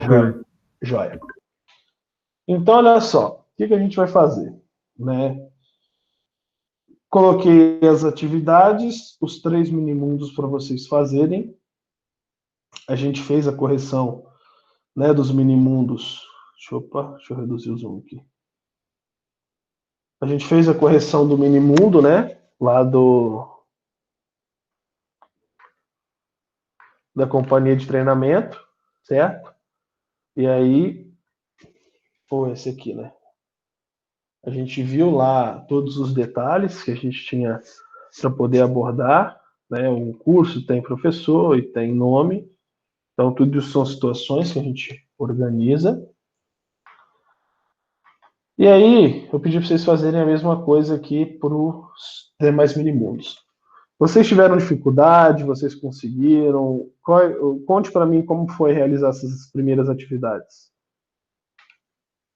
Joia. Joia. Então, olha só, o que a gente vai fazer, né? Coloquei as atividades, os 3 minimundos para vocês fazerem. A gente fez a correção, né, dos minimundos. Deixa eu reduzir o zoom aqui. A gente fez a correção do minimundo, né, lá da companhia de treinamento, certo? E aí, esse aqui, né? A gente viu lá todos os detalhes que a gente tinha para poder abordar, né? O curso tem professor e tem nome, então tudo isso são situações que a gente organiza. E aí, eu pedi para vocês fazerem a mesma coisa aqui para os demais minimundos. Vocês tiveram dificuldade? Vocês conseguiram? Conte para mim como foi realizar essas primeiras atividades.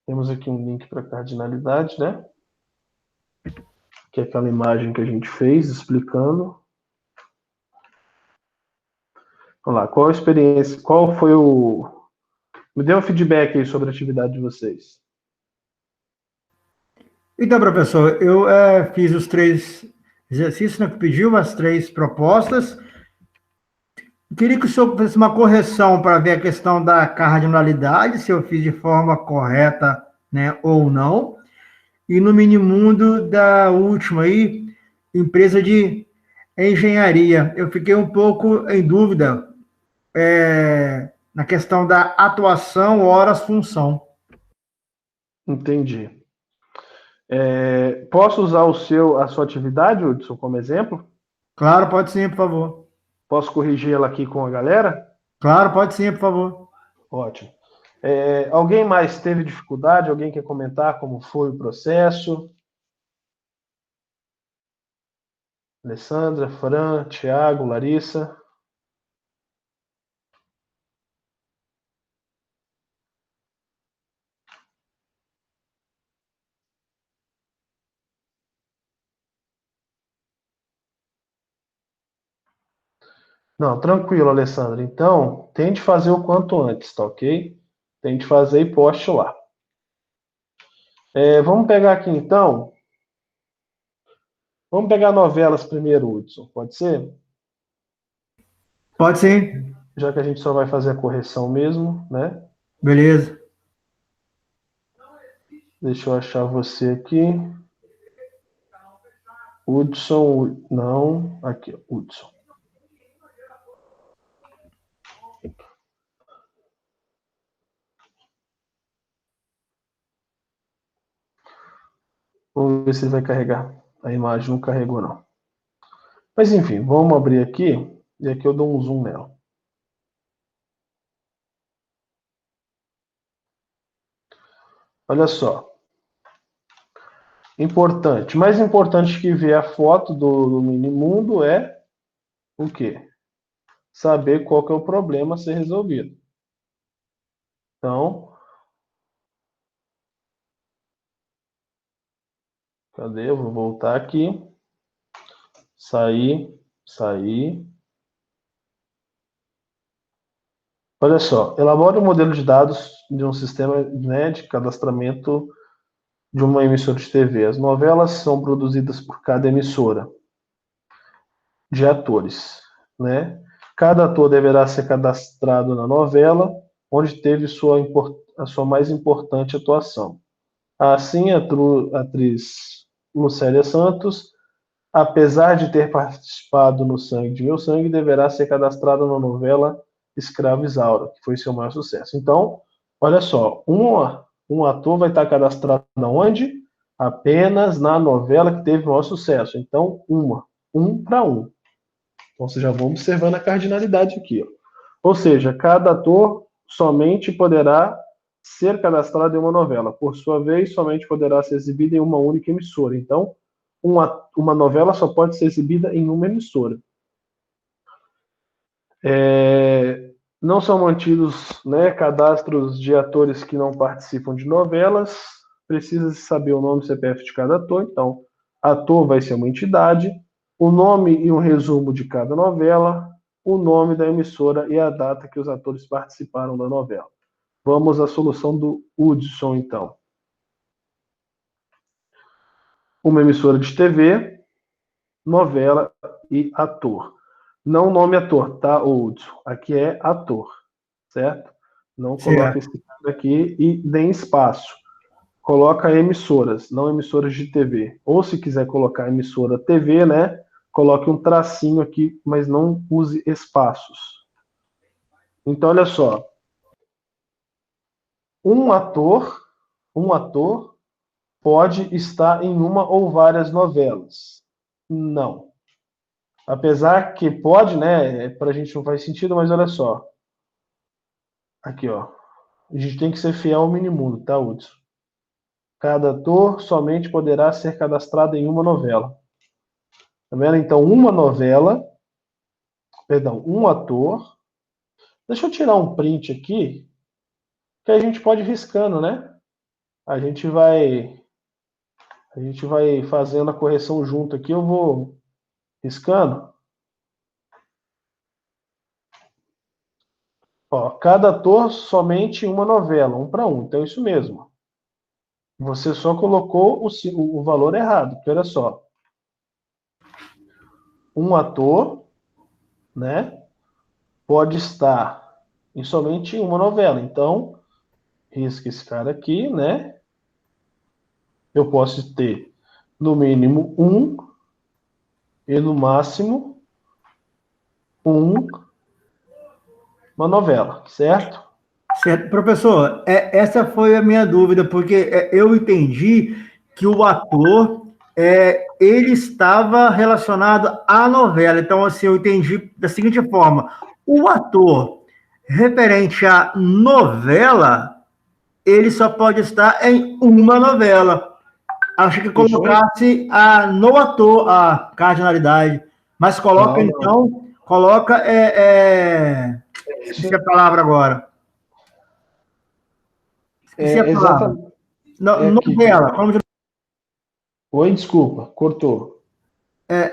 Temos aqui um link para cardinalidade, né? Que é aquela imagem que a gente fez explicando. Vamos lá, qual a experiência? Qual foi o. Me dê um feedback aí sobre a atividade de vocês. Então, professor, eu fiz os 3 exercícios, né, que pediu, as 3 propostas. Queria que o senhor fizesse uma correção para ver a questão da cardinalidade, se eu fiz de forma correta, né, ou não. E no minimundo da última aí, empresa de engenharia. Eu fiquei um pouco em dúvida na questão da atuação, horas, função. Entendi. Posso usar a sua atividade, Hudson, como exemplo? Claro, pode sim, por favor. Posso corrigir ela aqui com a galera? Claro, pode sim, por favor. Ótimo. Alguém mais teve dificuldade? Alguém quer comentar como foi o processo? Alessandra, Fran, Thiago, Larissa? Não, tranquilo, Alessandra. Então, tente fazer o quanto antes, tá ok? Tente fazer e poste lá. Vamos pegar aqui, então. Vamos pegar novelas primeiro, Hudson. Pode ser? Pode sim. Já que a gente só vai fazer a correção mesmo, né? Beleza. Deixa eu achar você aqui. Hudson, não. Aqui, Hudson. Vamos ver se ele vai carregar. A imagem não carregou, não. Mas enfim, vamos abrir aqui. E aqui eu dou um zoom nela. Olha só. Importante. Mais importante que ver a foto do minimundo é o quê? Saber qual que é o problema a ser resolvido. Então, cadê? Eu vou voltar aqui. Sair. Olha só, elabore um modelo de dados de um sistema, né, de cadastramento de uma emissora de TV. As novelas são produzidas por cada emissora de atores, né? Cada ator deverá ser cadastrado na novela, onde teve a sua mais importante atuação. Assim, a atriz Lucélia Santos, apesar de ter participado no Sangue de Meu Sangue, deverá ser cadastrada na novela Escravo Isaura, que foi seu maior sucesso. Então, olha só, um ator vai estar cadastrado onde? Apenas na novela que teve maior sucesso. Então, um para um. Então, vocês já vão observando a cardinalidade aqui. Ó. Ou seja, cada ator somente poderá ser cadastrado em uma novela. Por sua vez, somente poderá ser exibida em uma única emissora. Então, uma novela só pode ser exibida em uma emissora. Não são mantidos, né, cadastros de atores que não participam de novelas. Precisa saber o nome e CPF de cada ator. Então, ator vai ser uma entidade, o nome e um resumo de cada novela, o nome da emissora e a data que os atores participaram da novela. Vamos à solução do Hudson, então. Uma emissora de TV, novela e ator. Não nome ator, tá, Hudson? Aqui é ator, certo? Não coloca Certo. esse cara aqui e nem espaço. Coloca emissoras, não emissoras de TV. Ou se quiser colocar emissora TV, né? Coloque um tracinho aqui, mas não use espaços. Então, olha só. Um ator pode estar em uma ou várias novelas. Não. Apesar que pode, né? Para a gente não faz sentido, mas olha só. Aqui, ó. A gente tem que ser fiel ao minimundo, tá, Hudson? Cada ator somente poderá ser cadastrado em uma novela. Tá vendo? Então, um ator. Deixa eu tirar um print aqui, que a gente pode ir riscando, né? A gente vai, a gente vai fazendo a correção junto aqui. Eu vou riscando. Ó, cada ator somente uma novela, 1 para 1. Então, é isso mesmo. Você só colocou o valor errado, porque olha só. Um ator, né, pode estar em somente uma novela. Então, risca esse cara aqui, né? Eu posso ter no mínimo um e no máximo uma novela, certo? Certo. Professor, essa foi a minha dúvida, porque eu entendi que o ator, ele estava relacionado à novela. Então, assim, eu entendi da seguinte forma: o ator referente à novela, ele só pode estar em uma novela. Acho que Fechou? colocasse no ator a cardinalidade, mas coloca, Não, não. então, coloca, esqueci a palavra agora. Esqueci a É palavra. exatamente. É aqui. Novela. Qual o nome de Oi, desculpa, cortou.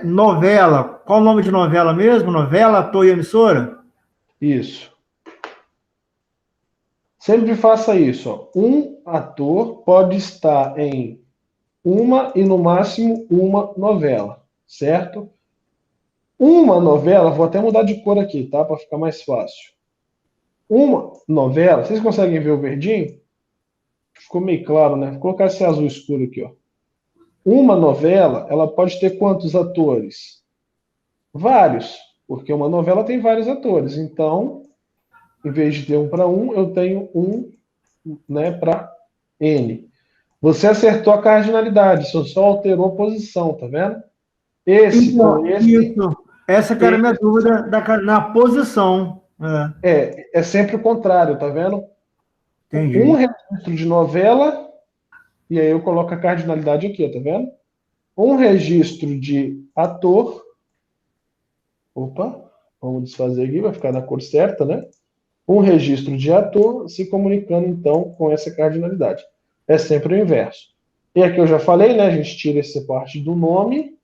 novela? Qual o nome de novela mesmo? Novela, ator e emissora? Isso. Sempre faça isso. Ó. Um ator pode estar em uma e no máximo uma novela, certo? Uma novela, vou até mudar de cor aqui, tá? Para ficar mais fácil. Uma novela, vocês conseguem ver o verdinho? Ficou meio claro, né? Vou colocar esse azul escuro aqui, ó. Uma novela, ela pode ter quantos atores? Vários, porque uma novela tem vários atores. Então, em vez de ter 1 para 1, eu tenho né, para N. Você acertou a cardinalidade, só alterou a posição, tá vendo? Esse com Então, esse, isso. Essa que era a minha dúvida na posição. é sempre o contrário, tá vendo? Um Entendi. registro de novela, e aí eu coloco a cardinalidade aqui, tá vendo? Um registro de ator, opa, vamos desfazer aqui, vai ficar na cor certa, né? Um registro de ator se comunicando, então, com essa cardinalidade. É sempre o inverso. E aqui eu já falei, né? A gente tira essa parte do nome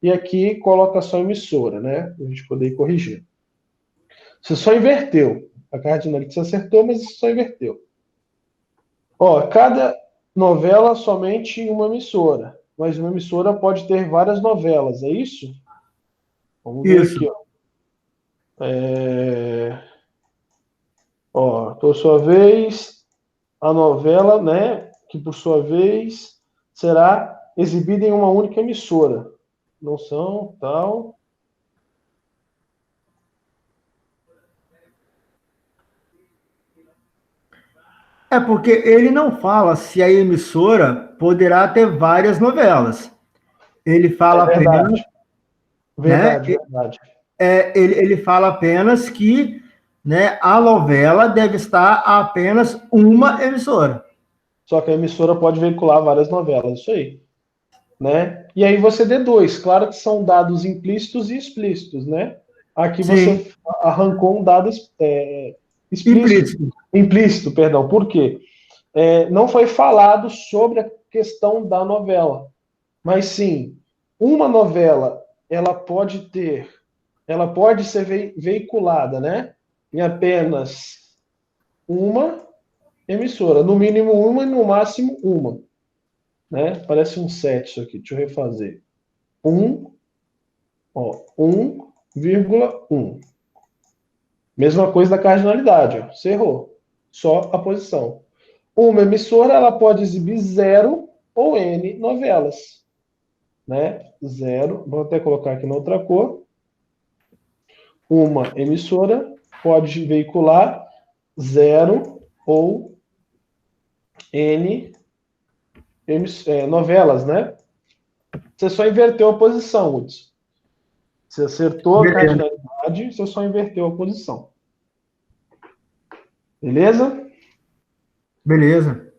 e aqui coloca só emissora, né? Para a gente poder ir corrigindo. Você só inverteu. A cardinalidade você acertou, mas você só inverteu. Ó, cada novela somente em uma emissora. Mas uma emissora pode ter várias novelas, é isso? Vamos ver Isso. aqui, ó. Ó, por sua vez, a novela, né, que por sua vez será exibida em uma única emissora. Não são, tal. É porque ele não fala se a emissora poderá ter várias novelas. Ele É fala apenas, verdade, né? verdade, verdade. Ele fala apenas que, né, a novela deve estar a apenas uma emissora. Só que a emissora pode veicular várias novelas, isso aí, né? E aí você deduz, claro que são dados implícitos e explícitos, né? Aqui Sim, você arrancou um dado explícito, implícito. implícito, perdão. Por quê? Não foi falado sobre a questão da novela, mas sim, uma novela, ela pode ser veiculada, né? Em apenas uma, emissora. No mínimo uma e no máximo uma. Né? Parece um 7 isso aqui. Deixa eu refazer. 1, ó, 1,1. Mesma coisa da cardinalidade. Ó. Você errou. Só a posição. Uma emissora ela pode exibir 0 ou N novelas. Né? 0. Vou até colocar aqui na outra cor. Uma emissora pode veicular 0 ou N novelas, né? Você só inverteu a posição, Hudson. Você acertou a Beleza. cardinalidade, você só inverteu a posição. Beleza? Beleza.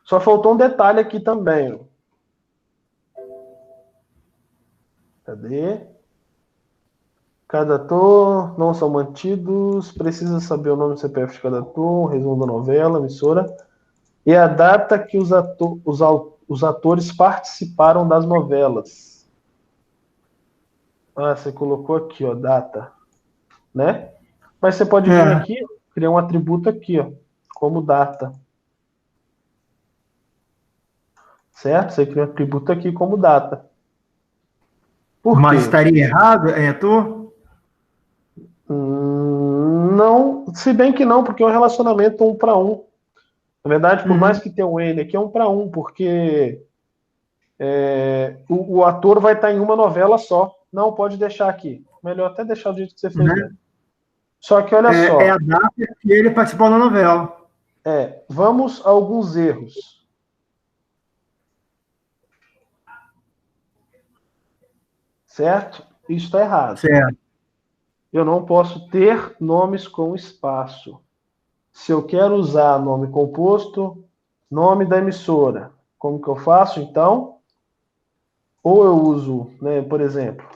Só faltou um detalhe aqui também. Cadê? Cada ator não são mantidos. Precisa saber o nome e CPF de cada ator, resumo da novela, emissora. E a data que os atores participaram das novelas. Ah, você colocou aqui, ó, data. Né? Mas você pode vir aqui, criar um atributo aqui, ó, como data. Certo? Você cria um atributo aqui como data. Por Mas quê? estaria errado, Heitor? Não, se bem que não, porque é um relacionamento 1 para 1. Na verdade, por mais que tenha um N aqui, é 1 para 1, porque o ator vai estar em uma novela só. Não, pode deixar aqui. Melhor até deixar do jeito que você fez Né? mesmo. Só que olha É só, a data que ele participou da novela. vamos a alguns erros. Certo? Isso está errado. Certo. Eu não posso ter nomes com espaço. Se eu quero usar nome composto, nome da emissora, como que eu faço, então? Ou eu uso, né, por exemplo,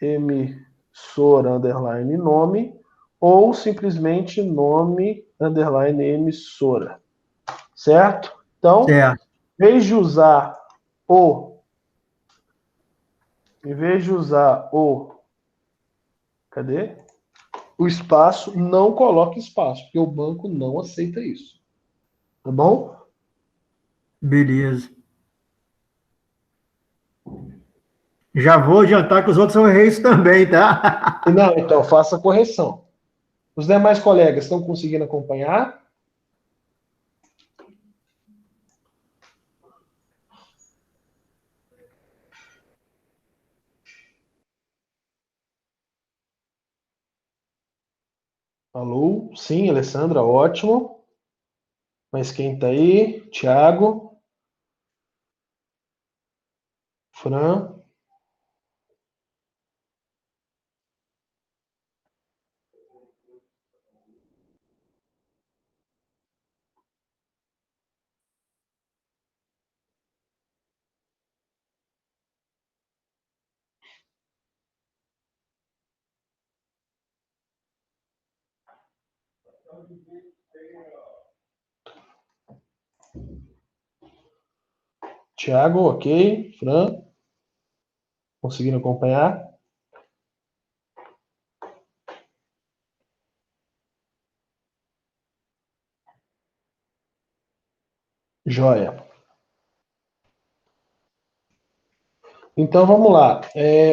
emissora, underline, nome, ou simplesmente nome, underline, emissora. Certo? Então, Certo. em vez de usar o, cadê? O espaço, não coloque espaço, porque o banco não aceita isso. Tá bom? Beleza. Já vou adiantar que os outros são reis também, tá? Não, então faça a correção. Os demais colegas estão conseguindo acompanhar? Alô? Sim, Alessandra, ótimo. Mas quem está aí? Tiago? Fran? Tiago, ok. Fran? Conseguindo acompanhar? Joia. Então vamos lá.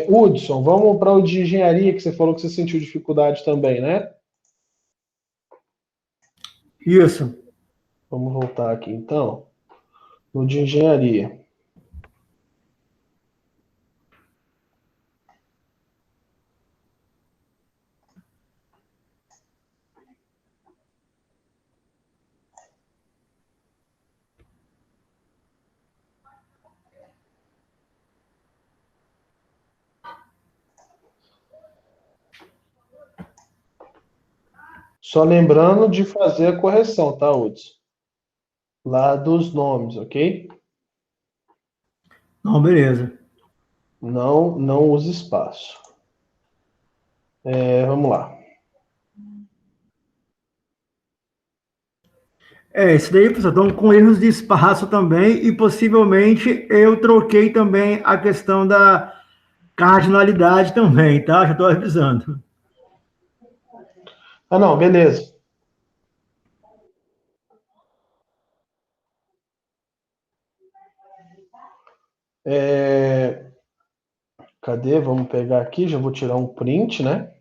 Hudson, vamos para o de engenharia, que você falou que você sentiu dificuldade também, né? Isso. Vamos voltar aqui então. No de engenharia. Só lembrando de fazer a correção, tá, Hudson? Lá dos nomes, ok? Não, beleza. Não use espaço. Vamos lá. Esse daí, professor, estão com erros de espaço também e possivelmente eu troquei também a questão da cardinalidade também, tá? Já estou avisando. Ah, não, beleza. Cadê? Vamos pegar aqui, já vou tirar um print, né?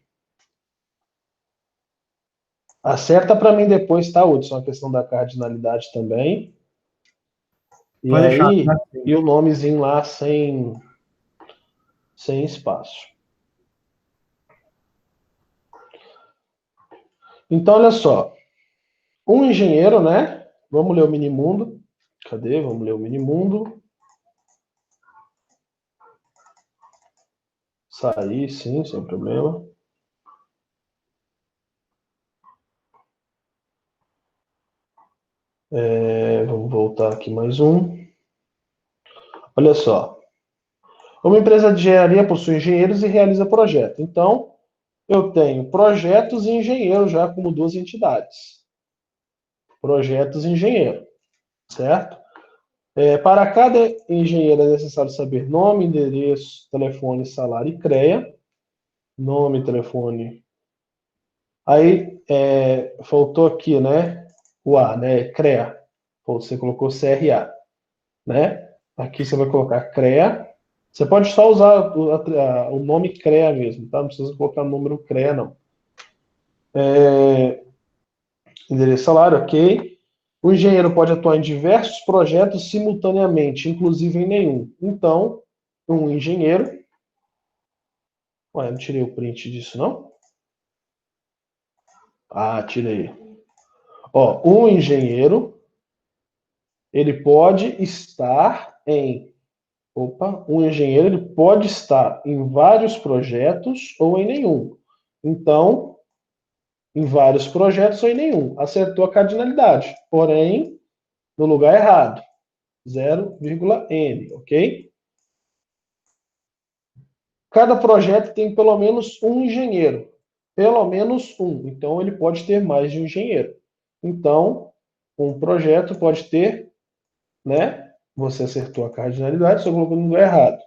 Acerta para mim depois, tá, Hudson? A questão da cardinalidade também. E Pode deixar. aí, Tá? e o nomezinho lá sem espaço. Então, olha só. Um engenheiro, né? Vamos ler o minimundo. Cadê? Vamos ler o minimundo. Sair, sim, sem problema. Vamos voltar aqui mais um. Olha só. Uma empresa de engenharia possui engenheiros e realiza projeto. Então, eu tenho projetos e engenheiro já como duas entidades. Projetos e engenheiro, certo? Para cada engenheiro é necessário saber nome, endereço, telefone, salário e CREA. Nome, telefone. Aí, faltou aqui, né? O A, né? CREA. Você colocou CRA, né? Aqui você vai colocar CREA. Você pode só usar o nome CREA mesmo, tá? Não precisa colocar o número CREA, não. Endereço, salário, ok. O engenheiro pode atuar em diversos projetos simultaneamente, inclusive em nenhum. Então, um engenheiro... Ué, não tirei o print disso, não? Ah, tirei. Ó, um engenheiro, ele pode estar em... Opa, um engenheiro ele pode estar em vários projetos ou em nenhum. Então, em vários projetos ou em nenhum. Acertou a cardinalidade, porém, no lugar errado. 0,n, ok? Cada projeto tem pelo menos um engenheiro. Pelo menos um. Então, ele pode ter mais de um engenheiro. Então, um projeto pode ter, né? Você acertou a cardinalidade, só colocou no lugar errado.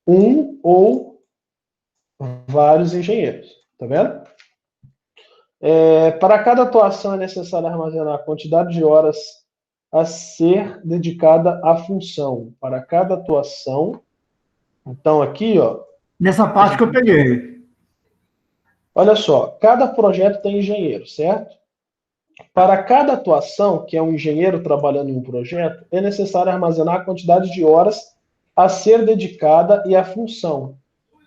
Um ou vários engenheiros. Tá vendo? Para cada atuação é necessário armazenar a quantidade de horas a ser dedicada à função. Para cada atuação. Então, aqui, ó. Nessa parte que eu peguei. Olha só, cada projeto tem engenheiro, certo? Para cada atuação, que é um engenheiro trabalhando em um projeto, é necessário armazenar a quantidade de horas a ser dedicada e a função.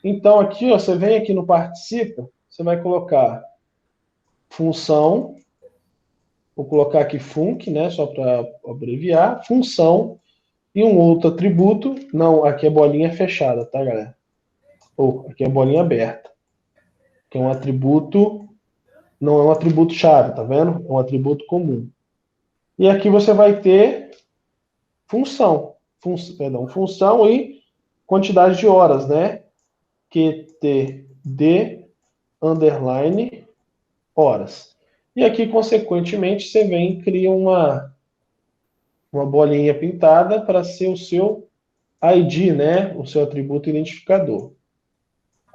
Então, aqui, ó, você vem aqui no participa, você vai colocar função, vou colocar aqui func, né, só para abreviar, função, e um outro atributo, não, aqui é bolinha fechada, tá, galera? Ou, aqui é bolinha aberta, que é um atributo, não é um atributo chave, tá vendo? É um atributo comum. E aqui você vai ter função, função e quantidade de horas, né? QTD underline horas. E aqui, consequentemente, você vem e cria uma bolinha pintada para ser o seu ID, né? O seu atributo identificador.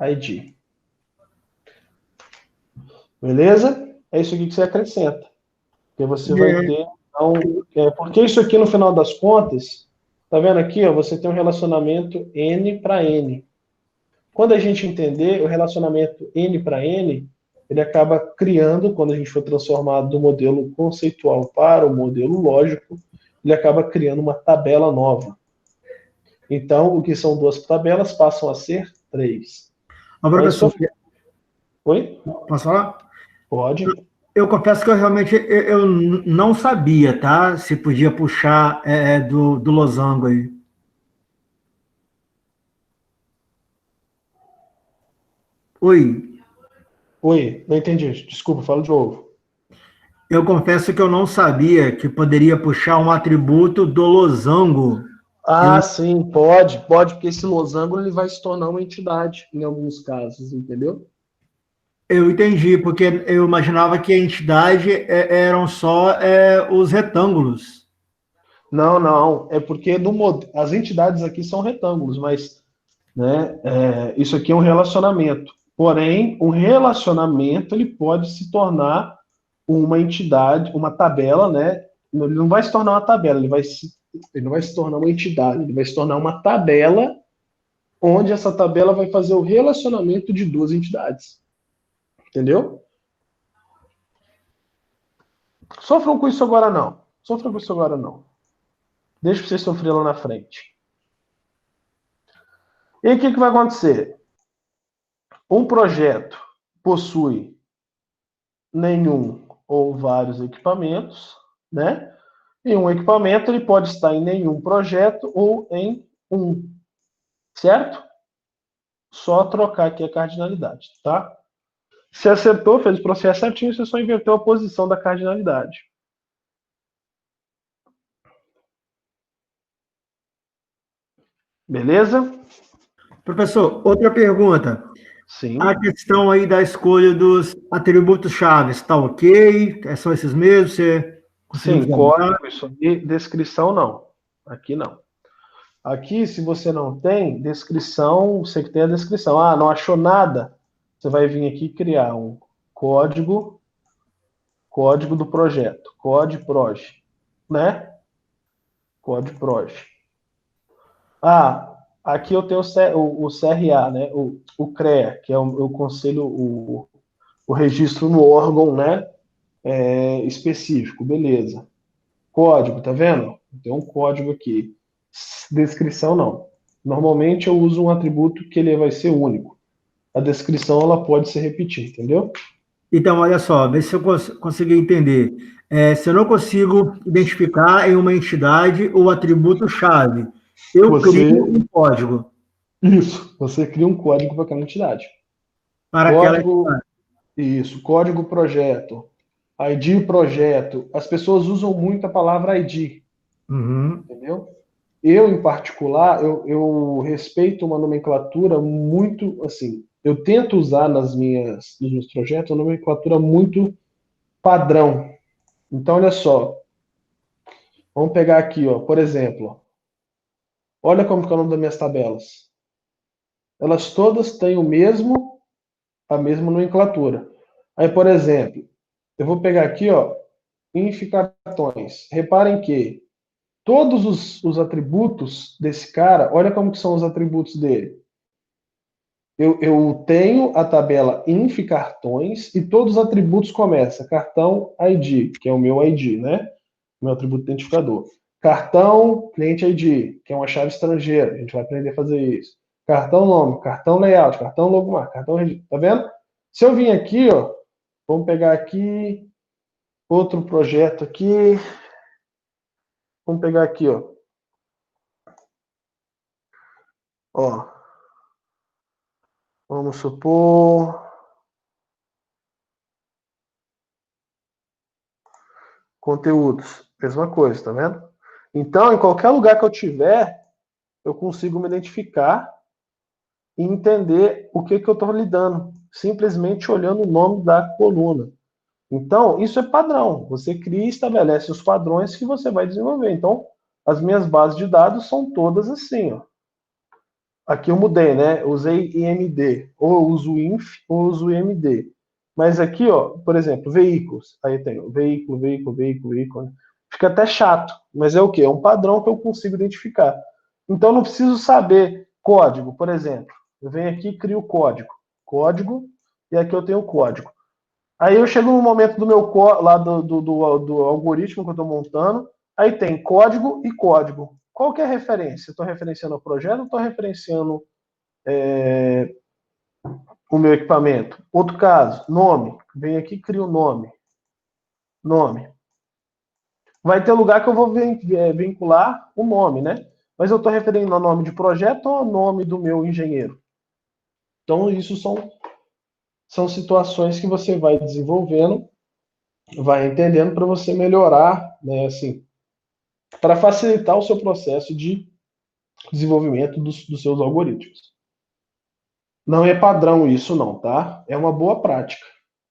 ID. Beleza? É isso aqui que você acrescenta. Porque você vai ter... Então, porque isso aqui, no final das contas, tá vendo aqui? Ó, você tem um relacionamento N para N. Quando a gente entender o relacionamento N para N, ele acaba criando, quando a gente for transformar do modelo conceitual para o modelo lógico, ele acaba criando uma tabela nova. Então, o que são duas tabelas passam a ser três. Ô, professor, Oi? posso falar? Pode. Eu confesso que eu realmente eu não sabia, tá? Se podia puxar do losango aí. Oi. Oi, não entendi. Desculpa, fala de novo. Eu confesso que eu não sabia que poderia puxar um atributo do losango. Ah, sim, pode, porque esse losango ele vai se tornar uma entidade em alguns casos, entendeu? Eu entendi, porque eu imaginava que a entidade eram só os retângulos. Não, não, é porque as entidades aqui são retângulos, mas né, isso aqui é um relacionamento. Porém, um relacionamento ele pode se tornar uma entidade, uma tabela, né? Ele não vai se tornar uma tabela, ele vai se ele não vai se tornar uma entidade, ele vai se tornar uma tabela, onde essa tabela vai fazer o relacionamento de duas entidades. Entendeu? Sofram com isso agora não. Sofram com isso agora não. Deixa vocês sofrer lá na frente. E o que vai acontecer? Um projeto possui nenhum ou vários equipamentos, né? E um equipamento ele pode estar em nenhum projeto ou em um, certo? Só trocar aqui a cardinalidade, tá? Se acertou, fez o processo certinho, você só inverteu a posição da cardinalidade. Beleza? Professor, outra pergunta. A Sim. questão aí da escolha dos atributos-chave, está ok? São esses mesmos? Você conseguiu Sim, visualizar? código, isso aí. Descrição, não. Aqui não. Aqui, se você não tem descrição, você que tem a descrição. Ah, não achou nada? Você vai vir aqui criar um código, código do projeto, code.proj, né? Code.proj. Ah, aqui eu tenho o CRA, né? O CREA, que é o conselho, o registro no órgão, né? Específico, beleza. Código, tá vendo? Tem um código aqui. Descrição não. Normalmente eu uso um atributo que ele vai ser único. A descrição ela pode se repetir, entendeu? Então, olha só, vê se eu consegui entender. Se eu não consigo identificar em uma entidade o atributo-chave, eu crio Você um código Isso, você cria um código para aquela entidade. para aquela Código, entidade. isso, código projeto, ID projeto. As pessoas usam muito a palavra ID, Uhum. entendeu? Eu, em particular, eu respeito uma nomenclatura muito, assim, eu tento usar nos meus projetos uma nomenclatura muito padrão. Então, olha só, vamos pegar aqui, ó, por exemplo, olha como que é o nome das minhas tabelas. Elas todas têm a mesma nomenclatura. Aí, por exemplo, eu vou pegar aqui, ó, inf cartões. Reparem que todos os atributos desse cara, olha como que são os atributos dele. Eu tenho a tabela inf cartões e todos os atributos começam cartão ID, que é o meu ID, né? Meu atributo identificador. Cartão cliente ID, que é uma chave estrangeira. A gente vai aprender a fazer isso. Cartão nome, cartão layout, cartão logomarca, cartão registro. Tá vendo? Se eu vim aqui, ó, vamos pegar aqui outro projeto aqui. Vamos pegar aqui, ó. Ó, vamos supor conteúdos, mesma coisa, tá vendo? Então, em qualquer lugar que eu tiver, eu consigo me identificar e entender o que eu estou lidando, simplesmente olhando o nome da coluna. Então, isso é padrão. Você cria e estabelece os padrões que você vai desenvolver. Então, as minhas bases de dados são todas assim, ó. Aqui eu mudei, né? Usei IMD. Ou eu uso INF ou eu uso IMD. Mas aqui, ó, por exemplo, veículos. Aí tem veículo, veículo, veículo, veículo. Né? Fica até chato, mas é o quê? É um padrão que eu consigo identificar. Então eu não preciso saber código, por exemplo. Eu venho aqui e crio código. Código, e aqui eu tenho o código. Aí eu chego no momento do meu lá do algoritmo que eu estou montando, aí tem código e código. Qual que é a referência? Estou referenciando o projeto ou estou referenciando o meu equipamento? Outro caso, nome. Vem aqui e crio o nome. Nome. Vai ter lugar que eu vou vincular o nome, né? Mas eu estou referindo ao nome de projeto ou ao nome do meu engenheiro? Então, isso são situações que você vai desenvolvendo, vai entendendo para você melhorar, né, assim, para facilitar o seu processo de desenvolvimento dos seus algoritmos. Não é padrão isso não, tá? É uma boa prática.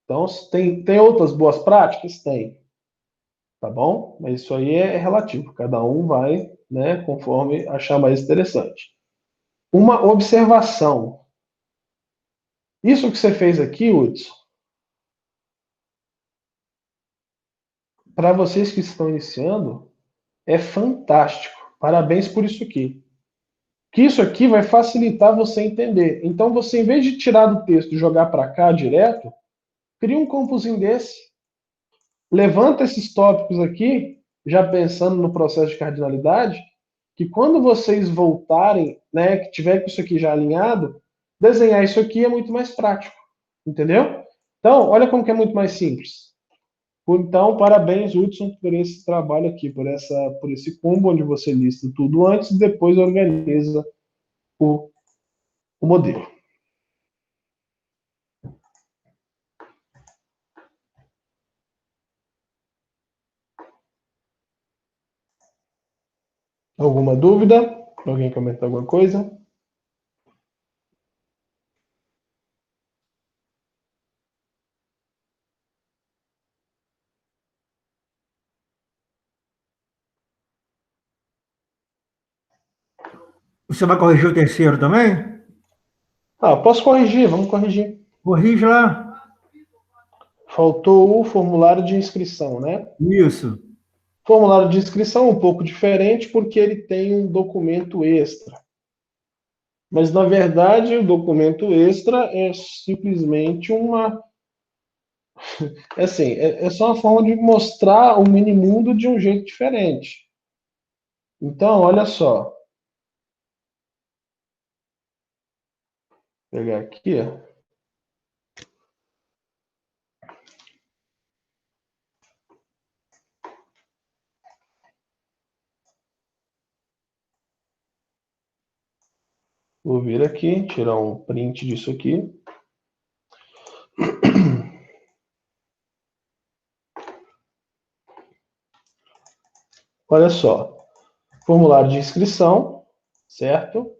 Então, tem outras boas práticas? Tem, tá bom? Mas isso aí é relativo. Cada um vai, né, conforme achar mais interessante. Uma observação. Isso que você fez aqui, Hudson, para vocês que estão iniciando, É fantástico. Parabéns por isso aqui. Que isso aqui vai facilitar você entender. Então, você, em vez de tirar do texto e jogar para cá direto, cria um campozinho desse. Levanta esses tópicos aqui, já pensando no processo de cardinalidade, que quando vocês voltarem, né, que tiver com isso aqui já alinhado, desenhar isso aqui é muito mais prático. Entendeu? Então, olha como que é muito mais simples. Então, parabéns, Hudson, por esse trabalho aqui, por esse combo onde você lista tudo antes e depois organiza o, o modelo. Alguma dúvida? Alguém comentar alguma coisa? Você vai corrigir o terceiro também? Ah, posso corrigir, vamos corrigir. Corrige lá. Faltou o formulário de inscrição, né? Isso. Formulário de inscrição é um pouco diferente porque ele tem um documento extra. Mas, na verdade, o documento extra é simplesmente uma. É assim, é só uma forma de mostrar o mini-mundo de um jeito diferente. Então, olha só. Vou pegar aqui, ó. Vou vir aqui, tirar um print disso aqui. Olha só. Formulário de inscrição, certo?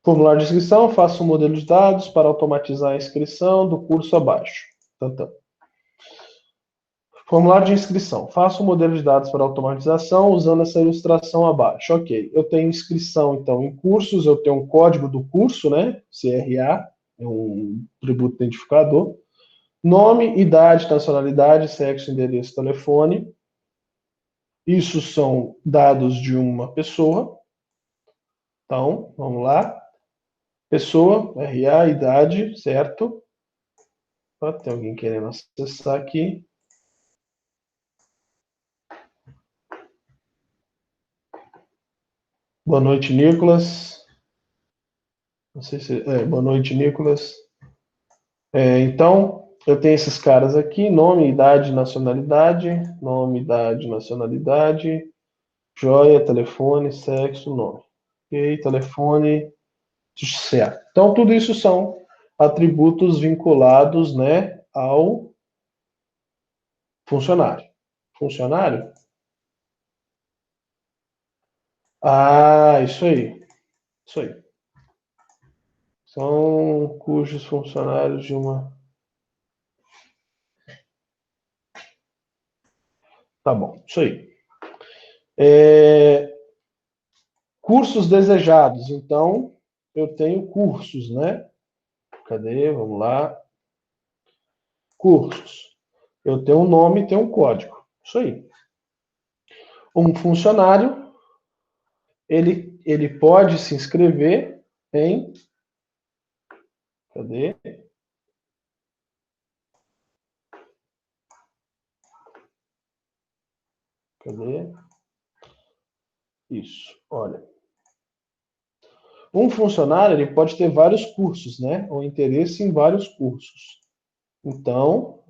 Formulário de inscrição, faça um modelo de dados para automatizar a inscrição do curso abaixo. Tantão. Formulário de inscrição. Faça um modelo de dados para automatização usando essa ilustração abaixo. Ok. Eu tenho inscrição, então, em cursos, eu tenho um código do curso, né? CRA, é um tributo identificador. Nome, idade, nacionalidade, sexo, endereço, telefone. Isso são dados de uma pessoa. Então, vamos lá. Pessoa, RA, idade, certo? Tem alguém querendo acessar aqui. Boa noite, Nicolas. Não sei se. Boa noite, Nicolas. Então, eu tenho esses caras aqui: nome, idade, nacionalidade. Nome, idade, nacionalidade. Joia, telefone, sexo, nome. Ok, telefone, certo. Então, tudo isso são atributos vinculados, né, ao funcionário. Funcionário? Ah, isso aí. Isso aí. São cujos funcionários de uma. Tá bom, isso aí. Cursos desejados. Então, eu tenho cursos, né? Cadê? Vamos lá. Cursos. Eu tenho um nome e tenho um código. Isso aí. Um funcionário, ele pode se inscrever em. Cadê? Cadê? Isso. Olha. Um funcionário, ele pode ter vários cursos, né? Ou interesse em vários cursos. Então,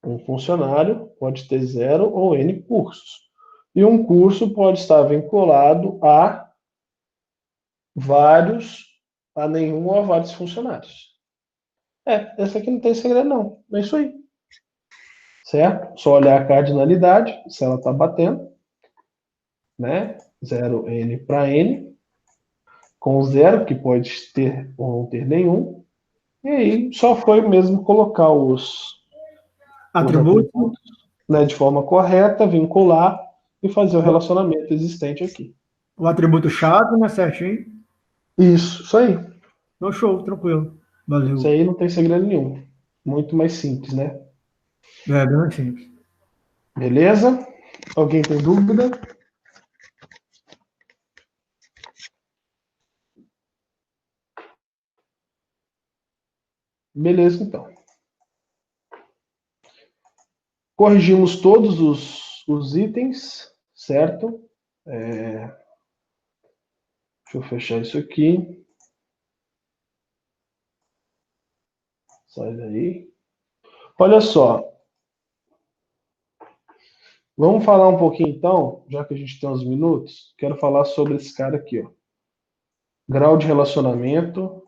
um funcionário pode ter 0 ou N cursos. E um curso pode estar vinculado vários, a nenhum ou a vários funcionários. Essa aqui não tem segredo, não. É isso aí. Certo? Só olhar a cardinalidade, se ela está batendo, né? 0N para N, com 0, que pode ter ou não ter nenhum. E aí só foi mesmo colocar os Atributo. atributos, né, de forma correta, vincular e fazer o relacionamento existente aqui. O atributo chave, né? Certinho. Isso aí. Então, show, tranquilo. Valeu. Isso aí não tem segredo nenhum. Muito mais simples, né? É bem simples. Beleza? Alguém tem dúvida? Beleza, então. Corrigimos todos os itens, certo? Deixa eu fechar isso aqui. Sai daí. Olha só. Vamos falar um pouquinho, então, já que a gente tem uns minutos, quero falar sobre esse cara aqui, ó. Grau de relacionamento.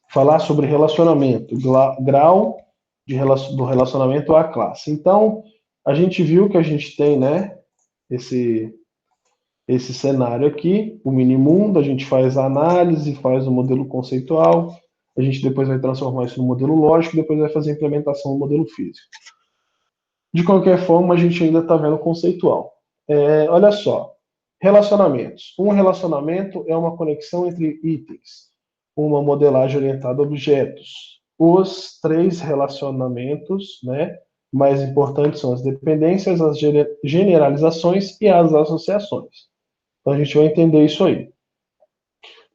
Falar sobre relacionamento. Grau do relacionamento à classe. Então, a gente viu que a gente tem, né, esse cenário aqui, o mini-mundo, a gente faz a análise, faz o modelo conceitual, a gente depois vai transformar isso no modelo lógico, e depois vai fazer a implementação no modelo físico. De qualquer forma, a gente ainda está vendo o conceitual. Olha só, relacionamentos. Um relacionamento é uma conexão entre itens, uma modelagem orientada a objetos. Os três relacionamentos, né, mais importantes são as dependências, as generalizações e as associações. Então a gente vai entender isso aí.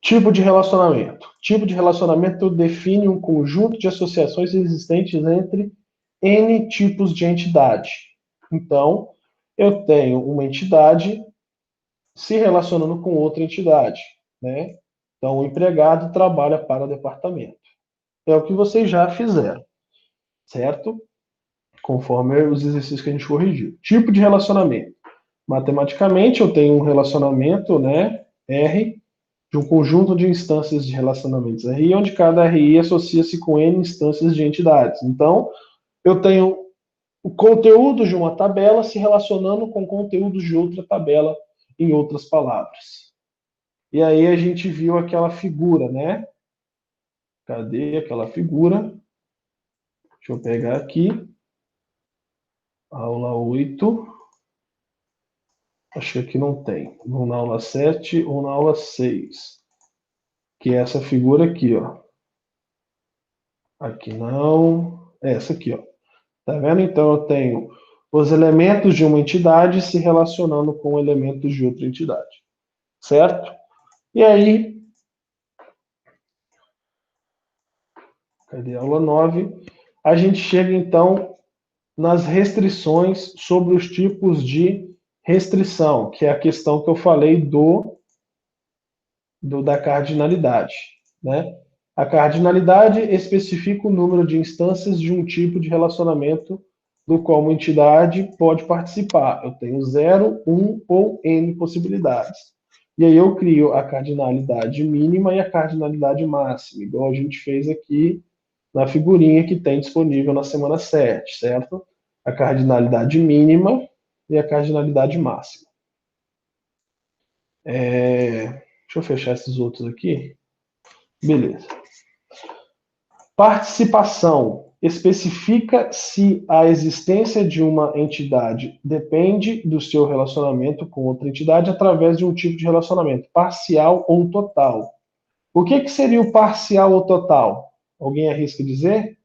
Tipo de relacionamento. Tipo de relacionamento define um conjunto de associações existentes entre N tipos de entidade. Então, eu tenho uma entidade se relacionando com outra entidade, né? Então, o empregado trabalha para o departamento. É o que vocês já fizeram, certo? Conforme os exercícios que a gente corrigiu. Tipo de relacionamento. Matematicamente, eu tenho um relacionamento, né, R, de um conjunto de instâncias de relacionamentos RI, onde cada RI associa-se com N instâncias de entidades. Então, eu tenho o conteúdo de uma tabela se relacionando com conteúdos de outra tabela, em outras palavras. E aí a gente viu aquela figura, né? Cadê aquela figura? Deixa eu pegar aqui. Aula 8. Acho que aqui não tem. Ou na aula 7 ou na aula 6. Que é essa figura aqui, ó. Aqui não. Essa aqui, ó. Tá vendo? Então eu tenho os elementos de uma entidade se relacionando com elementos de outra entidade. Certo? E aí, cadê a aula 9? A gente chega então nas restrições sobre os tipos de restrição, que é a questão que eu falei da cardinalidade, né? A cardinalidade especifica o número de instâncias de um tipo de relacionamento do qual uma entidade pode participar. Eu tenho 0, 1 ou N possibilidades. E aí eu crio a cardinalidade mínima e a cardinalidade máxima, igual a gente fez aqui na figurinha que tem disponível na semana 7, certo? A cardinalidade mínima e a cardinalidade máxima. Deixa eu fechar esses outros aqui. Beleza. Participação especifica se a existência de uma entidade depende do seu relacionamento com outra entidade através de um tipo de relacionamento, parcial ou total. O que seria o parcial ou total? Alguém arrisca dizer?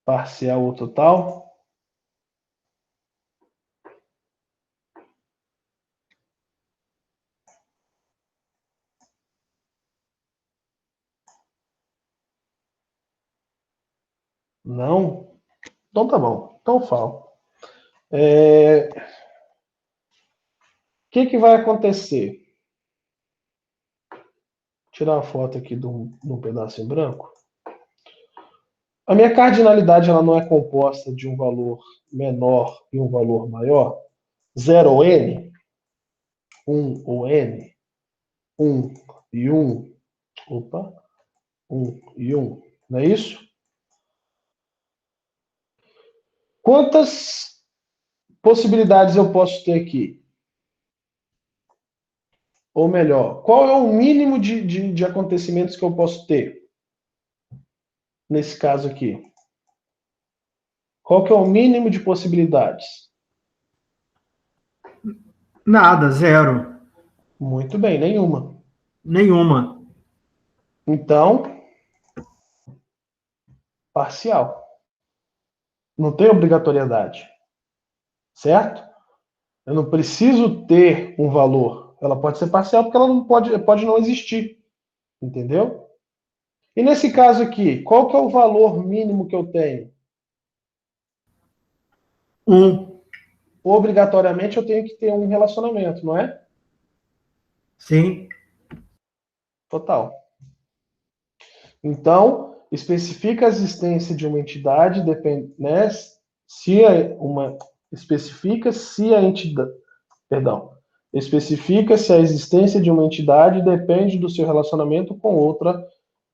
Parcial ou total? Não? Então tá bom. Então eu falo. O que vai acontecer? Vou tirar uma foto aqui de um pedaço em branco. A minha cardinalidade ela não é composta de um valor menor e um valor maior? 0 ou n? 1 ou n? 1 e 1. Opa. 1 e 1. Não é isso? Quantas possibilidades eu posso ter aqui? Ou melhor, qual é o mínimo de acontecimentos que eu posso ter? Nesse caso aqui. Qual que é o mínimo de possibilidades? Nada, zero. Muito bem, nenhuma. Nenhuma. Então, parcial. Não tem obrigatoriedade, certo? Eu não preciso ter um valor. Ela pode ser parcial porque ela não pode não existir, entendeu? E nesse caso aqui, qual que é o valor mínimo que eu tenho? Um. Obrigatoriamente eu tenho que ter um relacionamento, não é? Sim. Total. Então, especifica a existência de uma entidade, depende, né? Se é uma especifica se a entidade, perdão, especifica se a existência de uma entidade depende do seu relacionamento com outra,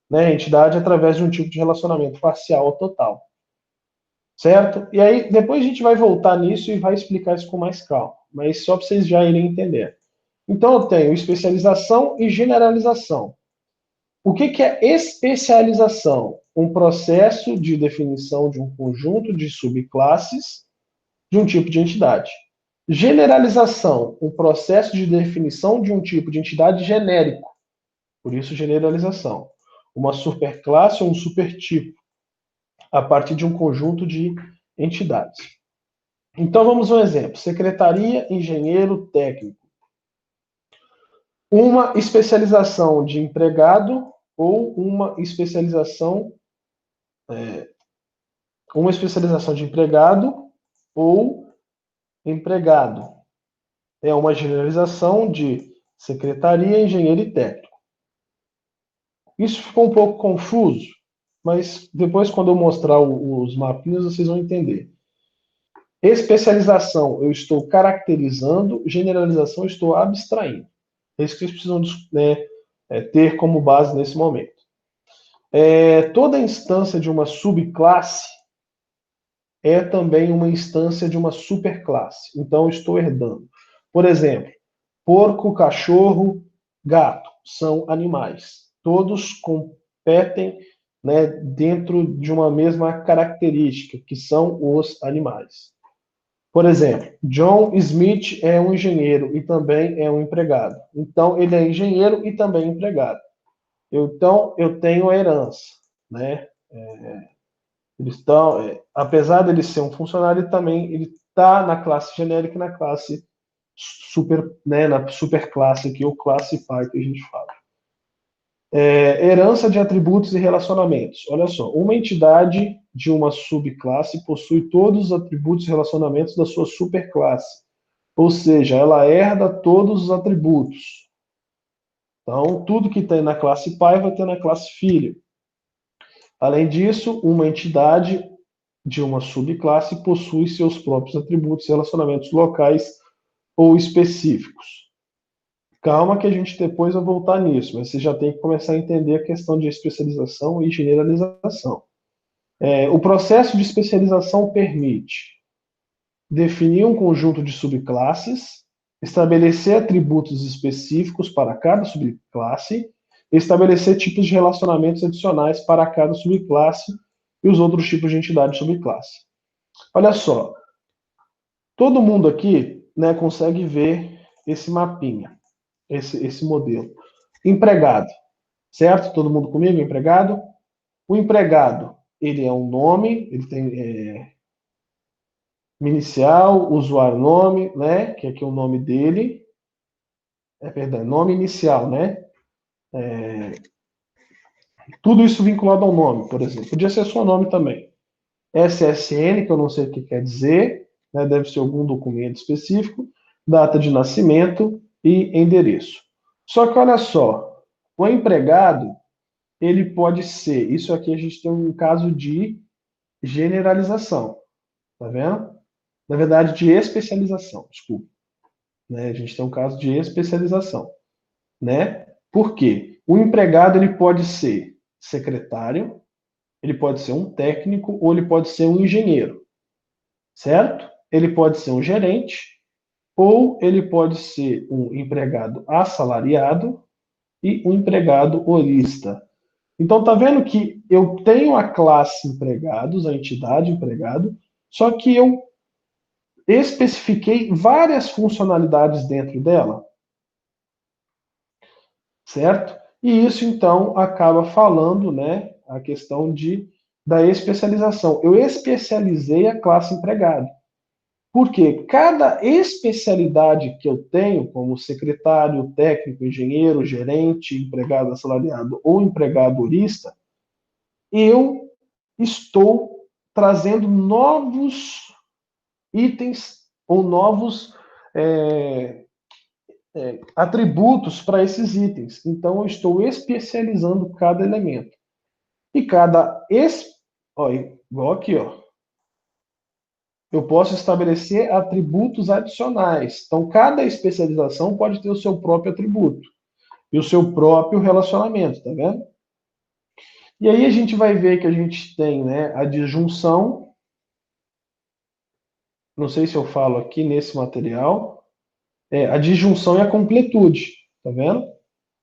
né, entidade através de um tipo de relacionamento parcial ou total. Certo? E aí, depois a gente vai voltar nisso e vai explicar isso com mais calma. Mas só para vocês já irem entender. Então, eu tenho especialização e generalização. O que é especialização? Um processo de definição de um conjunto de subclasses de um tipo de entidade. Generalização, um processo de definição de um tipo de entidade genérico. Por isso, generalização. Uma superclasse ou um supertipo, a partir de um conjunto de entidades. Então, vamos a um exemplo. Secretaria, engenheiro, técnico. Uma especialização de empregado ou uma especialização de empregado ou empregado. É uma generalização de secretaria, engenheiro e técnico. Isso ficou um pouco confuso, mas depois, quando eu mostrar os mapinhas, vocês vão entender. Especialização, eu estou caracterizando, generalização, eu estou abstraindo. É isso que vocês precisam, né, ter como base nesse momento. Toda instância de uma subclasse é também uma instância de uma superclasse. Então, eu estou herdando. Por exemplo, porco, cachorro, gato são animais. Todos competem, né, dentro de uma mesma característica, que são os animais. Por exemplo, John Smith é um engenheiro e também é um empregado. Então, ele é engenheiro e também empregado. Então, eu tenho a herança, né? Eles estão, apesar de ele ser um funcionário, ele está na classe genérica e na classe super, né, na superclasse aqui, ou classe pai que a gente fala. Herança de atributos e relacionamentos. Olha só, uma entidade de uma subclasse possui todos os atributos e relacionamentos da sua superclasse. Ou seja, ela herda todos os atributos. Então, tudo que tem na classe pai vai ter na classe filho. Além disso, uma entidade de uma subclasse possui seus próprios atributos e relacionamentos locais ou específicos. Calma que a gente depois vai voltar nisso, mas você já tem que começar a entender a questão de especialização e generalização. O processo de especialização permite definir um conjunto de subclasses, estabelecer atributos específicos para cada subclasse, estabelecer tipos de relacionamentos adicionais para cada subclasse e os outros tipos de entidade subclasse. Olha só, todo mundo aqui, né, consegue ver esse mapinha, esse modelo. Empregado, certo? Todo mundo comigo? Empregado? O empregado, ele é um nome, ele tem inicial, usuário nome, né? Que aqui é o nome dele. Perdão, nome inicial, né? Tudo isso vinculado ao nome, por exemplo. Podia ser seu nome também. SSN, que eu não sei o que quer dizer, né? Deve ser algum documento específico, data de nascimento e endereço. Só que olha só, o empregado, ele pode ser, isso aqui a gente tem um caso de generalização, tá vendo? Na verdade, de especialização, desculpa. Né? A gente tem um caso de especialização, né? Por quê? O empregado ele pode ser secretário, ele pode ser um técnico ou ele pode ser um engenheiro, certo? Ele pode ser um gerente ou ele pode ser um empregado assalariado e um empregado holista. Então tá vendo que eu tenho a classe empregados, a entidade empregado, só que eu especifiquei várias funcionalidades dentro dela. certo? E isso, então, acaba falando, né, a questão da especialização. Eu especializei a classe empregado. Porque cada especialidade que eu tenho, como secretário, técnico, engenheiro, gerente, empregado assalariado ou empregadorista, eu estou trazendo novos itens ou novos atributos para esses itens. Então, eu estou especializando cada elemento. E cada. Olha, igual aqui, ó. Eu posso estabelecer atributos adicionais. Então, cada especialização pode ter o seu próprio atributo e o seu próprio relacionamento, tá vendo? E aí a gente vai ver que a gente tem, né, a disjunção. Não sei se eu falo aqui nesse material. A disjunção e a completude, tá vendo?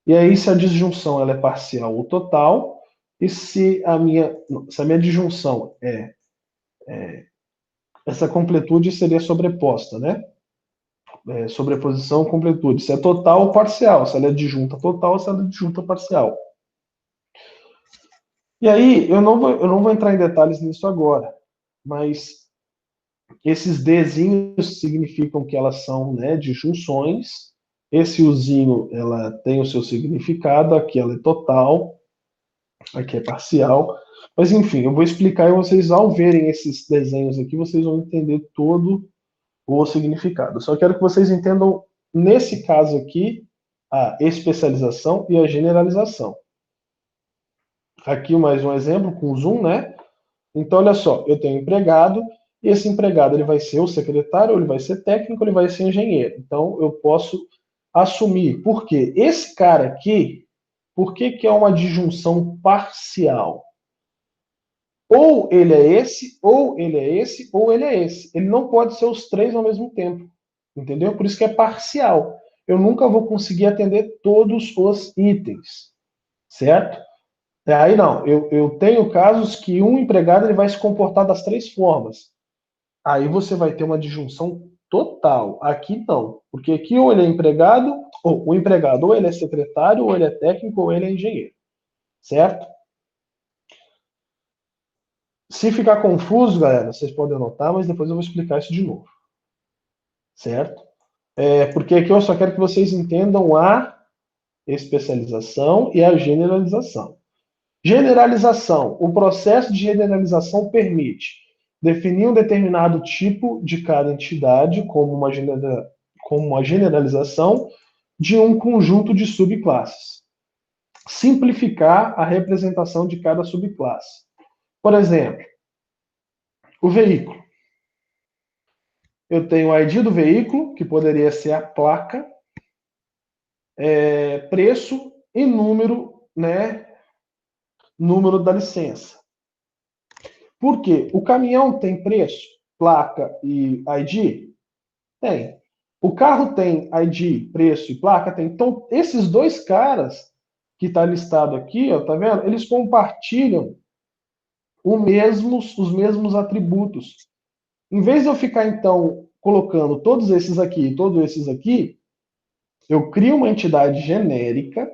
E aí, se a disjunção ela é parcial ou total, e se a minha disjunção essa completude seria sobreposta, né? Sobreposição, completude. Se é total ou parcial, se ela é disjunta total, se ela é disjunta parcial. E aí, eu não vou entrar em detalhes nisso agora, mas esses Dzinhos significam que elas são, né, disjunções. Esse Uzinho, ela tem o seu significado, aqui ela é total, aqui é parcial. Mas, enfim, eu vou explicar e vocês, ao verem esses desenhos aqui, vocês vão entender todo o significado. Eu só quero que vocês entendam, nesse caso aqui, a especialização e a generalização. Aqui mais um exemplo com zoom, né? Então, olha só, eu tenho um empregado, e esse empregado ele vai ser o secretário, ou ele vai ser técnico, ou ele vai ser engenheiro. Então, eu posso assumir. Por quê? Esse cara aqui, por que é uma disjunção parcial? Ou ele é esse, ou ele é esse, ou ele é esse. Ele não pode ser os três ao mesmo tempo. Entendeu? Por isso que é parcial. Eu nunca vou conseguir atender todos os itens. Certo? Aí não. Eu tenho casos que um empregado ele vai se comportar das três formas. Aí você vai ter uma disjunção total. Aqui não. Porque aqui ou ele é empregado, ou o empregado ou ele é secretário, ou ele é técnico, ou ele é engenheiro. Certo? Se ficar confuso, galera, vocês podem anotar, mas depois eu vou explicar isso de novo. Certo? Porque aqui eu só quero que vocês entendam a especialização e a generalização. Generalização. O processo de generalização permite definir um determinado tipo de cada entidade como uma generalização de um conjunto de subclasses. Simplificar a representação de cada subclasse. Por exemplo, o veículo. Eu tenho o ID do veículo, que poderia ser a placa, preço e número, né? Número da licença. Por quê? O caminhão tem preço, placa e ID? Tem. O carro tem ID, preço e placa? Tem. Então, esses dois caras que está listado aqui, ó, tá vendo? Eles compartilham os mesmos atributos. Em vez de eu ficar, então, colocando todos esses aqui e todos esses aqui, eu crio uma entidade genérica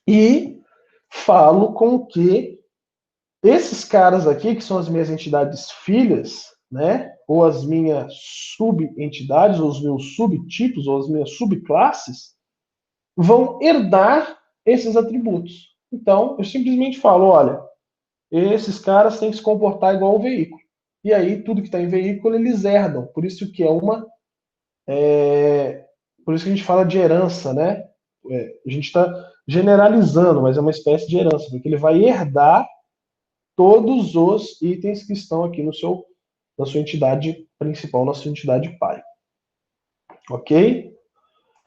e falo com que esses caras aqui, que são as minhas entidades filhas, né, ou as minhas subentidades, ou os meus subtipos, ou as minhas subclasses, vão herdar esses atributos. Então, eu simplesmente falo, olha, esses caras têm que se comportar igual ao veículo. E aí, tudo que está em veículo, eles herdam. Por isso que por isso que a gente fala de herança, né? A gente está generalizando, mas é uma espécie de herança, porque ele vai herdar todos os itens que estão aqui na sua entidade principal, na sua entidade pai. Ok?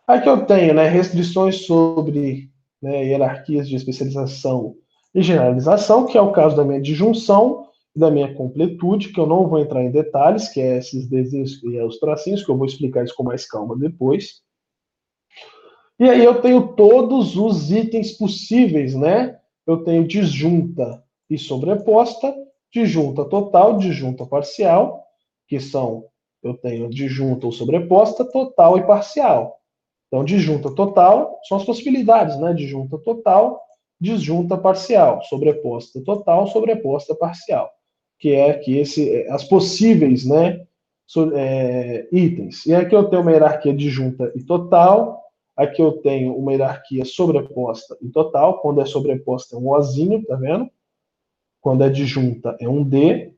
Aqui eu tenho, né, restrições sobre, né, hierarquias de especialização e generalização, que é o caso da minha disjunção e da minha completude, que eu não vou entrar em detalhes, que é esses desenhos e os tracinhos, que eu vou explicar isso com mais calma depois. E aí eu tenho todos os itens possíveis, né? Eu tenho disjunta e sobreposta, disjunta total, disjunta parcial, que são, eu tenho disjunta ou sobreposta, total e parcial. Então, disjunta total são as possibilidades, né? Disjunta total, disjunta parcial, sobreposta total, sobreposta parcial, que é aqui as possíveis, né? Itens. E aqui eu tenho uma hierarquia disjunta e total. Aqui eu tenho uma hierarquia sobreposta e total. Quando é sobreposta é um Ozinho, tá vendo? Quando é disjunta é um D.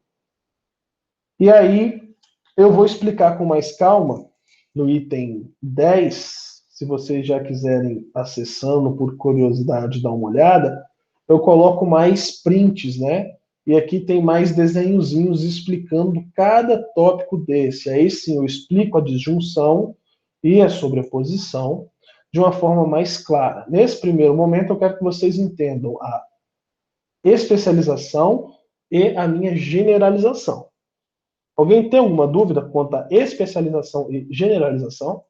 E aí eu vou explicar com mais calma no item 10, se vocês já quiserem acessando por curiosidade dar uma olhada, eu coloco mais prints, né? E aqui tem mais desenhozinhos explicando cada tópico desse. Aí sim eu explico a disjunção e a sobreposição de uma forma mais clara. Nesse primeiro momento eu quero que vocês entendam a especialização e a minha generalização. Alguém tem alguma dúvida quanto à especialização e generalização?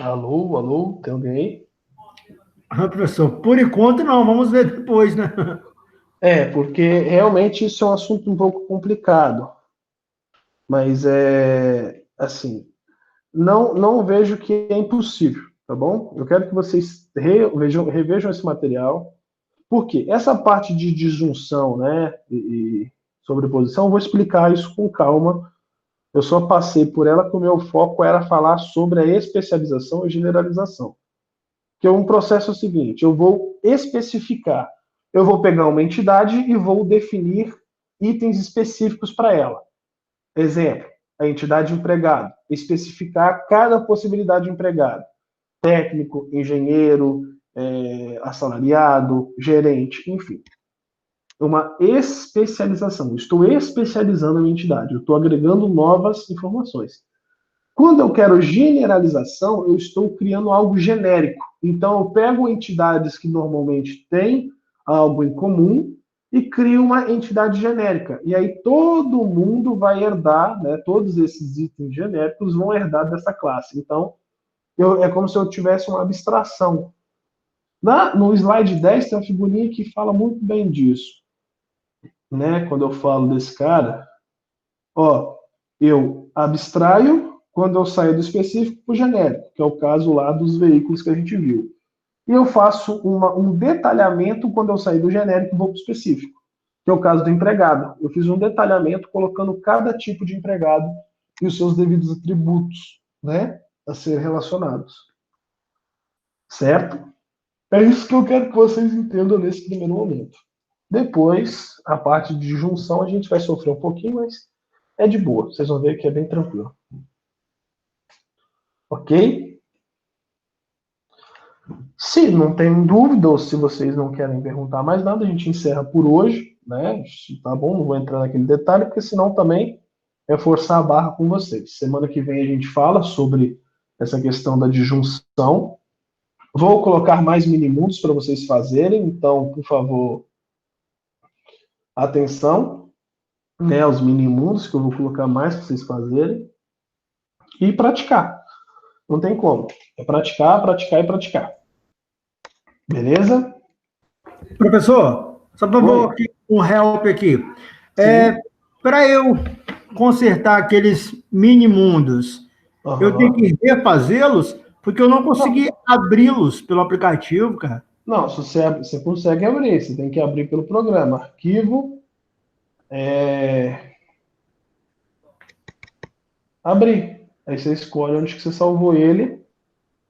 Alô, alô, tem alguém aí? Ah, professor, por enquanto não, vamos ver depois, né? Porque realmente isso é um assunto um pouco complicado, mas assim, não vejo que é impossível, tá bom? Eu quero que vocês revejam esse material, porque essa parte de disjunção, né, e sobreposição, eu vou explicar isso com calma. Eu só passei por ela porque o meu foco era falar sobre a especialização e generalização. Que é um processo seguinte, eu vou especificar, eu vou pegar uma entidade e vou definir itens específicos para ela. Exemplo, a entidade empregado, especificar cada possibilidade de empregado, técnico, engenheiro, assalariado, gerente, enfim. Uma especialização, estou especializando a minha entidade, eu estou agregando novas informações. Quando eu quero generalização, eu estou criando algo genérico. Então, eu pego entidades que normalmente têm algo em comum e crio uma entidade genérica. E aí todo mundo vai herdar, né, todos esses itens genéricos vão herdar dessa classe. Então, é como se eu tivesse uma abstração. No slide 10 tem uma figurinha que fala muito bem disso. Né? Quando eu falo desse cara, ó, eu abstraio quando eu saio do específico para o genérico, que é o caso lá dos veículos que a gente viu. E eu faço um detalhamento quando eu saio do genérico e vou para o específico, que é o caso do empregado. Eu fiz um detalhamento colocando cada tipo de empregado e os seus devidos atributos, né, a ser relacionados. Certo? É isso que eu quero que vocês entendam nesse primeiro momento. Depois, a parte de junção, a gente vai sofrer um pouquinho, mas é de boa. Vocês vão ver que é bem tranquilo. Ok? Se não tem dúvida, ou se vocês não querem perguntar mais nada, a gente encerra por hoje, né? Tá bom? Não vou entrar naquele detalhe, porque senão também é forçar a barra com vocês. Semana que vem a gente fala sobre essa questão da disjunção. Vou colocar mais minimundos para vocês fazerem, então, por favor, atenção, né, aos minimundos que eu vou colocar mais para vocês fazerem e praticar. Não tem como. É praticar, praticar e praticar. Beleza? Professor, só para Oi. um help aqui. Sim. Para eu consertar aqueles mini mundos, eu tenho Aham. que refazê-los, porque eu não Não, consegui abri-los pelo aplicativo, cara. não, se você consegue abrir, você tem que abrir pelo programa. Arquivo, abrir. Aí você escolhe onde que você salvou ele,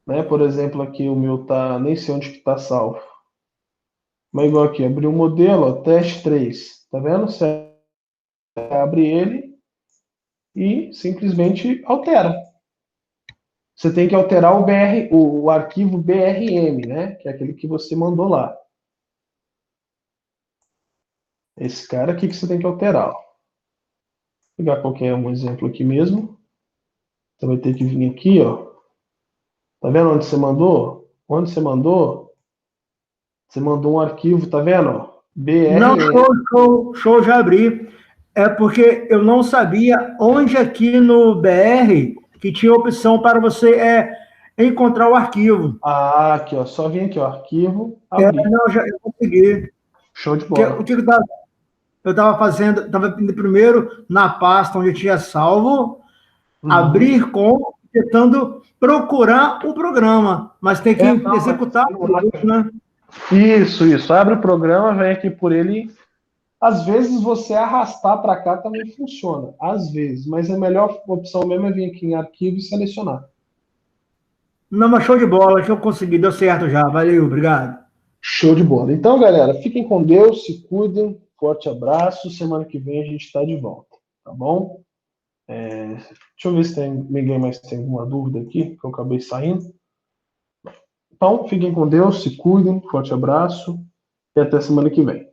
né? Por exemplo, aqui o meu tá, nem sei onde que tá salvo. Mas igual aqui, abrir o modelo, ó, teste 3. Tá vendo? Você abre ele e simplesmente altera. Você tem que alterar o arquivo BRM, né? Que é aquele que você mandou lá. Esse cara aqui que você tem que alterar. Ó. Vou pegar qualquer um exemplo aqui mesmo. Você vai ter que vir aqui, ó. Tá vendo onde você mandou? Onde você mandou, Você mandou um arquivo, tá vendo? Não, BR. show, já abri. É porque eu não sabia onde aqui no BR que tinha opção para você encontrar o arquivo. Ah, aqui, ó. Só vim aqui, ó. Arquivo, abrir. Não, já eu consegui. Show de Porque o bola. que eu estava fazendo, estava indo primeiro na pasta onde eu tinha salvo, Uhum. abrir com, tentando procurar o programa, mas tem que Não, vai executar o celular. produto, né? Isso. Abre o programa, vem aqui por ele. Às vezes você arrastar para cá também funciona. Às vezes, mas a melhor opção mesmo é vir aqui em arquivo e selecionar. Não, mas show de bola, que eu consegui, deu certo já. Valeu, obrigado. Show de bola. Então, galera, fiquem com Deus, se cuidem. Forte abraço. Semana que vem a gente está de volta. Tá bom? Deixa eu ver se tem, ninguém mais tem alguma dúvida aqui, que eu acabei saindo. Então, fiquem com Deus, se cuidem. Forte abraço e até semana que vem.